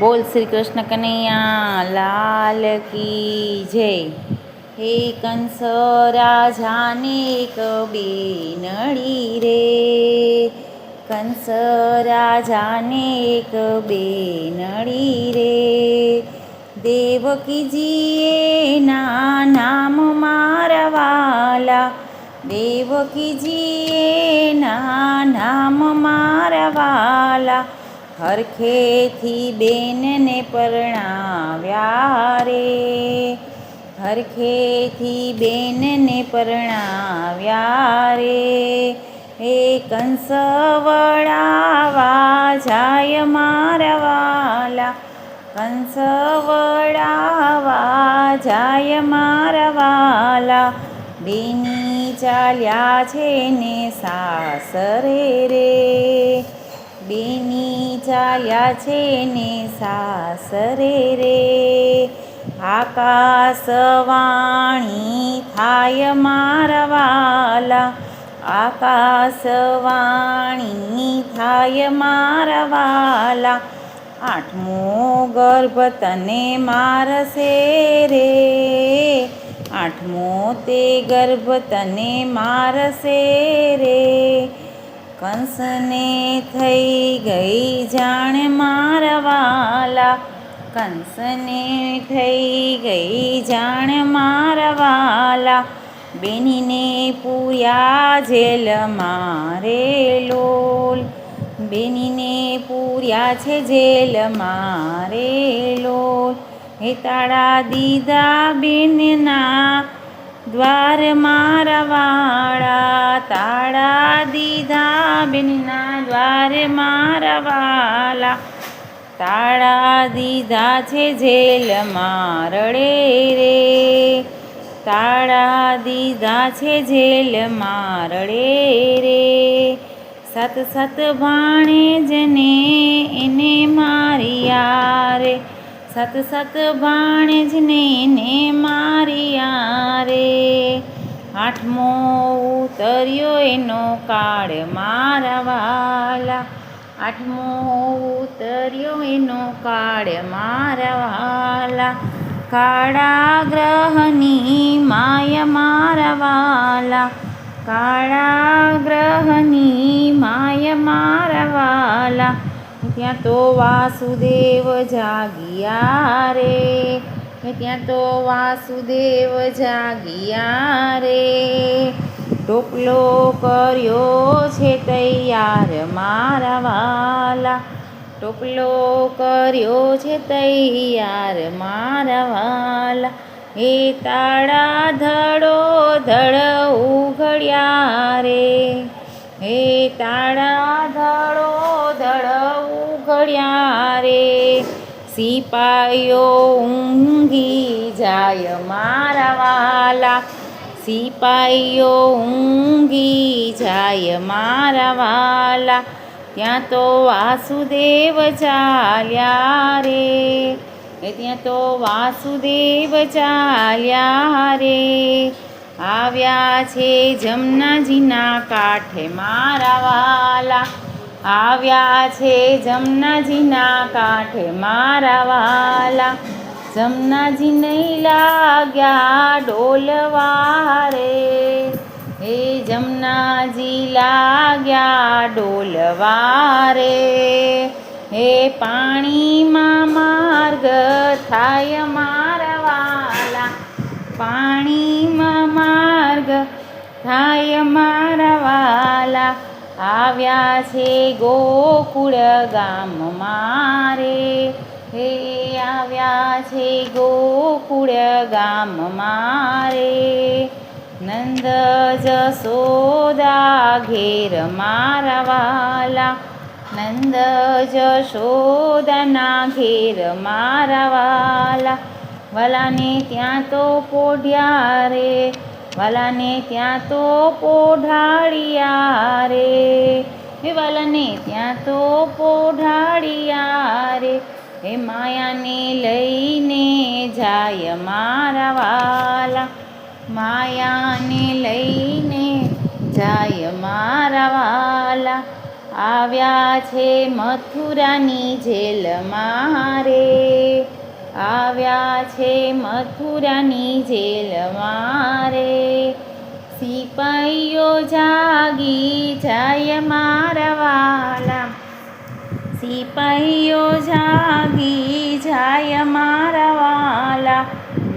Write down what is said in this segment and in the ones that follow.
બોલ શ્રી કૃષ્ણ કનૈયા લાલ કી જય. હે કંસ રાજાને એક બેનડી રે, કંસ રાજાને એક બેનડી રે, દેવકીજીએ ના નામ મારા વાલા, દેવકીજીએ ના નામ મારા વાલા, હરખેથી બેનને પરણાવ્યા રે, હરખેથી બેનને પરણાવ્યા રે, એ કંસ વળાવા જાય મારા વાલા, કંસ વળાવા જાય મારા વાલા, બેની ચાલ્યા છે ને સાસરે રે, બેની ચાલ્યા છે ને સાસરે રે, આકાશવાણી થાય મારા વાલા, આકાશવાણી થાય મારા વાલા, આઠમો ગર્ભ તને મારશે રે, આઠમો તે ગર્ભ તને મારશે રે, કંસને થઈ ગઈ જાણ મારા વાલા, કંસને થઈ ગઈ જાણ મારા વાલા, બેનીને પૂર્યા જેલમાં રે લોલ, બેનીને પૂર્યા છે જેલમાં રે લોલ, હે તાળા દીધા બેનના દ્વાર મારા વાળા, તાળા દીધા બેનના દ્વાર મારા વાલા, તાળા દીધા છે જેલમાં રડે રે, તાળા દીધા છે જેલમાં રડે રે, સત સત ભાણેજને એને માર્યા રે, સત સત ભાણેજને એને માર્યા રે, આઠમો ઉતર્યો એનો કાળ મારા વાલા, આઠમો ઉતર્યો એનો કાળ મારા વાલા, કાળા ગ્રહની માય મારા વાલા, કાળા ગ્રહની માય મારા વાલા, ત્યાં તો વાસુદેવ જાગ્યા રે, ત્યાં તો વાસુદેવ જાગ્યા રે, ટોપલો કર્યો છે તૈયાર મારા વાલા, ટોપલો કર્યો છે તૈયાર મારા વાલા, એ તાળા ધડો ધડ ઉઘડ્યા રે, હે તાળા ધડો ધડ ઉઘડ્યા રે, સિપાઈઓ ઊંઘી જાય મારા વાલા, સિપાઈઓ ઊંઘી જાય મારા વાલા, ત્યાં તો વાસુદેવ ચાલ્યા રે, ત્યાં તો વાસુદેવ ચાલ્યા રે, આવ્યા છે જમનાજીના કાંઠે મારા વાલા, આવ્યા છે જમનાજીના કાંઠે મારા વાલા, જમનાજી નહીં લાગ્યા ડોલવા રે, હે જમનાજી લાગ્યા ડોલવા રે, હે પાણીમાં માર્ગ થાય મારા વાલા, પાણીમાં માર્ગ થાય મારા વાલા, આવ્યા છે ગોકુળ ગામ મારે, હે આવ્યા છે ગોકુળ ગામ મારે, નંદ જશોદા ઘેર મારા વાલા, નંદ જશોદાના ઘેર મારા વાલા, વાલાને ત્યાં તો પોઢ્યા રે, વાલાને ત્યાં તો પોઢાડ્યા રે, હે વાલાને ત્યાં તો પોઢાડ્યા રે, હે માયાને લઈને જાય મારા વાલા, માયાને લઈને જાય મારા વાલા, આવ્યા છે મથુરાની જેલમાં રે, આવ્યા છે મથુરાની જેલમાં રે. સિપાઈઓ જાગી જાય મારા વાલા, સિપાઈઓ જાગી જાય મારા વાલા.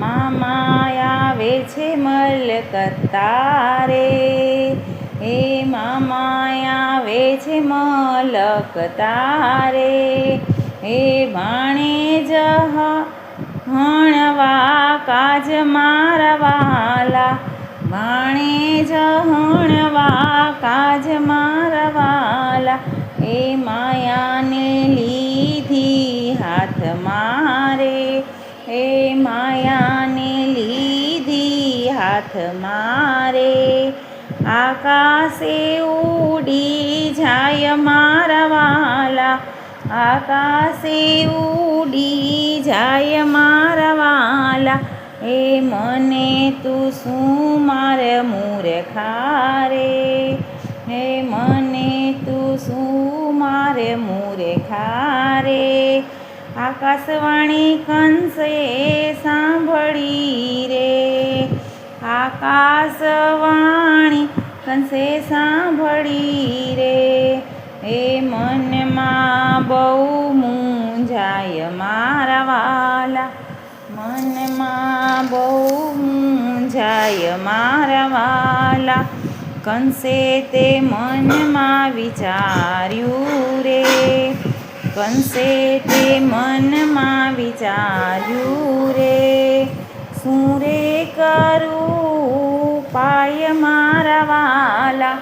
મામા આવે છે મલકત્તા રે, હે મામા આવે છે મલકત્તા રે. હે ભાણેજ હણવા કાજ મારા વાલા, ભાણેજ હણવા કાજ મારા વાલા. એ માયાને લીધી હાથમાં રે, એ માયાને લીધી હાથમાં રે. આકાશે ઉડી જાય મારા વાલા, આકાશે ઉડી જાય મારા વાલા. એ મને તું શું મારે મૂર્ખા રે, હે મને તું શું મારે મૂર્ખા રે. આકાશવાણી કંસે સાંભળી રે, આકાશવાણી કંસે સાંભળી રે. એ મનમાં બહુ મૂંઝાય મારા વાલા, મનમાં બહુ મૂંઝાય મારા વાલા. કંસે તે મનમાં વિચાર્યું રે, કંસે તે મનમાં વિચાર્યું રે. શું રે કરું પાય મારા વાલા,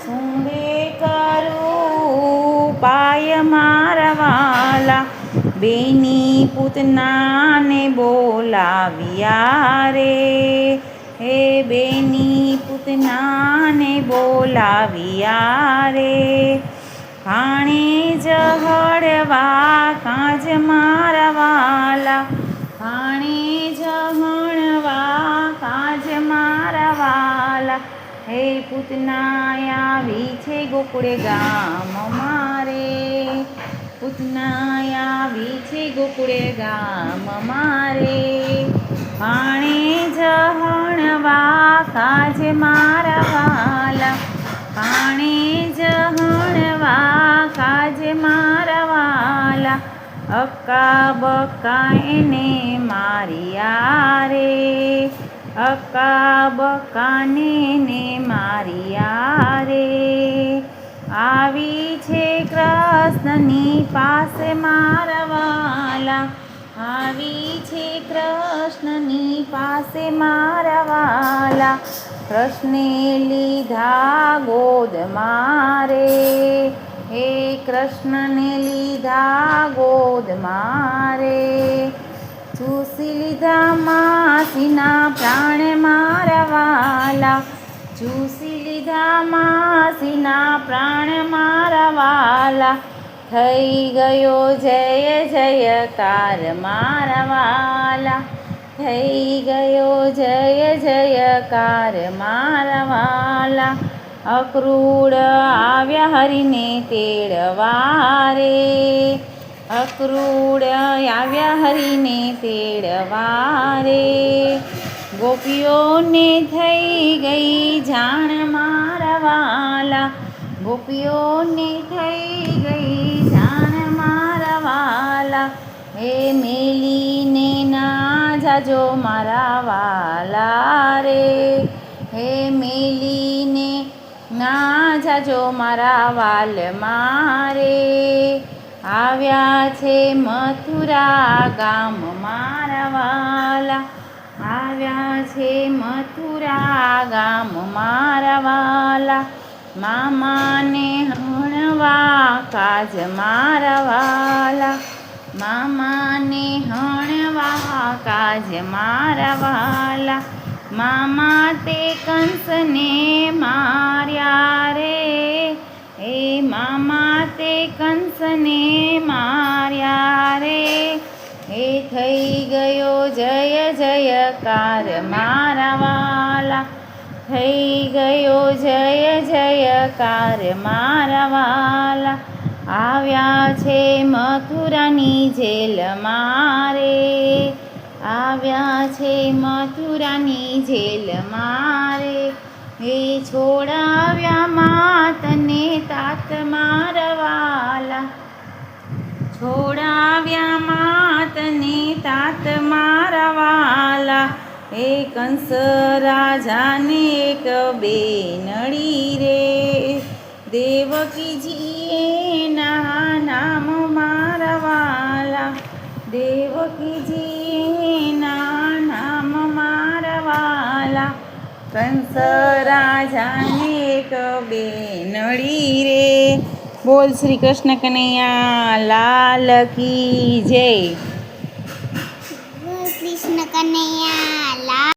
શું રે કરું પાય મારા વાલા. બેની પૂતનાને બોલાવ્યા રે, હે બેની પૂતનાને બોલાવ્યા રે. ભાણેજ હળવા કાજ મારા વાલા, ભાણેજ હળવા કાજ મારા વાલા. હે પૂતના આવી છે ગોકુળે ગામ મારે, પૂતના આવી છે ગોકુળે ગામ મારે. ભાણેજ હણવા કાજ મારા વાલા, ભાણેજ હણવા કાજ મારા વાલા. અક્કા બક્કા એને માર્યા રે, અક્કા બક્કાને ને માર્યા રે. આવી છે કૃષ્ણની પાસે મારા વાલા, આવી છે કૃષ્ણની પાસે મારા વાલા. કૃષ્ણે લીધા ગોદમાં રે, હે કૃષ્ણને લીધા ગોદમાં રે. ચૂસી લીધા માસીના પ્રાણ મારા વાલા, ચૂસી લીધા માસીના પ્રાણ મારા વાલા. થઈ ગયો જય જયકાર મારા વાલા, થઈ ગયો જય જયકાર મારા વાલા. અક્રૂર આવ્યા હરિને તેડવા રે, અક્રૂર આવ્યા હરિને તેડવા રે. ગોપીઓને થઈ ગઈ જાણ મારા વાલા, ગોપીઓને થઈ ગઈ જાણ મારા વાલા. હે મેલીને ના જાજો મારા વાલા રે, હે મેલીને ના જાજો મારા વાલ મારે. આવ્યા છે મથુરા ગામ મારા વાલા, આવ્યા છે મથુરા ગામ મારા વાલા. મામાને હણવા કાજ મારા વાલા, મામાને હણવા કાજ મારા વાલા. મામા તે કંસને માર્યા રે, એ મામા તે કંસને માર્યા રે. એ થઈ ગયો જય જયકાર મારા વાલા, થઈ ગયો જય જયકાર મારા વાલા. આવ્યા છે મથુરાની જેલ મારે, આવ્યા છે મથુરાની જેલ મારે. એ છોડાવ્યા માતને તાત મારા વાલા, છોડાવ્યા માતને તાત મારા વાલા. એ કંસ રાજાને એક બેનડી રે, દેવકીજીએ ના નામ મારા વાલા, દેવકીજીએ ના નામ મારા વાલા. કંસ રાજાને એક બેનડી રે. બોલ શ્રી કૃષ્ણ કનૈયા લાલ કી જય.